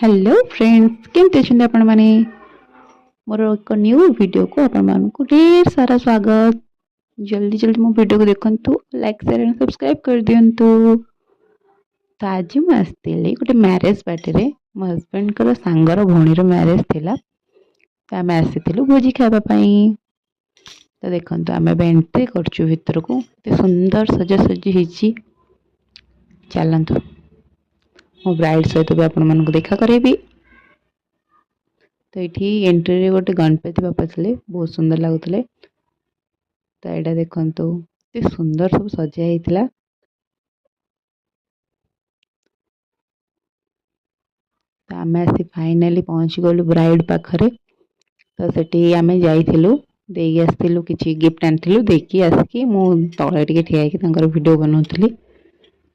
Hello friends केमती अच्छे आपण मैंने मोर एक न्यू वीडियो को आपण को ढेर सारा स्वागत। जल्दी जल्दी मो वीडियो को देखंतु, लाइक शेयर एंड सब्सक्राइब कर दियंतु। तो आज मु आसती गोटे मैरेज पार्टी रे मो हस्बैंड को सांगर भौणीर मैरेज थिला। तो आम आसीलु भोजी खावाई। तो देखंतु आम एंट्री करचु भितर को, सुंदर सजासजी होती। चलतु मो ब्राइड सहित भी आपण मानक देखा करेबी। तो ये एंट्री गोटे गणपति बापा थे, बहुत सुंदर लगुले। तो यहाँ देखु सुंदर सब सजाई। तो आम आसी फाइनाली पहुँची गलु ब्राइड पाखरे। तो सेठी आम जाइलु देगी आसलु कि गिफ्ट आनी देखी आसिकी मु तले टे ठिया वीडियो बनाऊली।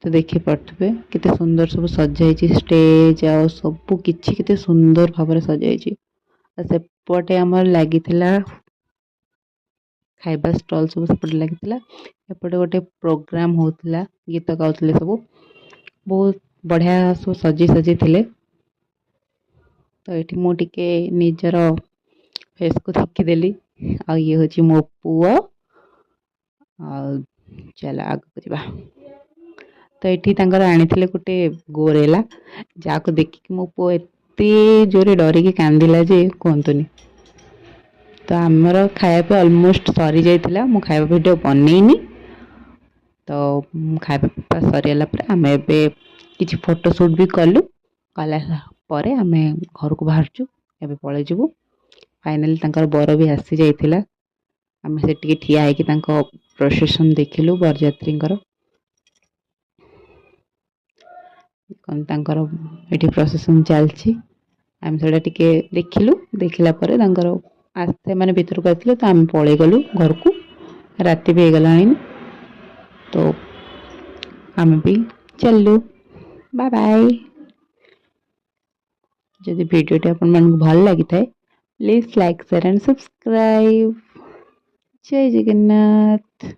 तो देखी पारे केते सुंदर सब सजाई स्टेज आ सबू कि सुंदर भाव सजाई। सेपटे आमर लगी खाइबा स्टॉल सब सेपटे लगी। एपटे गोटे प्रोग्राम होता, गीत गाउले सब बहुत बढ़िया सब सजी सजी थे। तो ये मुझे निजर फेस को देखीदेली। ये हूँ मो पुआ। चल आगे जा। तो ये आनी गोटे गोरेला जहाँ देखिक मो पु एते जोरे डरिकी कांदिला जे कहतुनी। तो आमर खाया ऑलमोस्ट सरी जाइतिला, मु खाया वीडियो बनईनी। तो खाया सरीगला आम ए किसी फोटोशूट भी कलु। कला आम घर को बाहरचु, एबे पळे जिवु। फाइनाली बर भी आसी जाइतिला। आम से ठिया होइकी प्रोसेसन देखिलु बरयात्री। ये प्रोसेसन चलती आम से देखिलु। देखला आस्ते मैंने भीतर को आते। तो आम पलि गलु घर को, राति भी गला। तो आम भी चलु। Bye bye. जदि वीडियो आपण मानक भल लगी थाए please like share and subscribe. जय जगन्नाथ।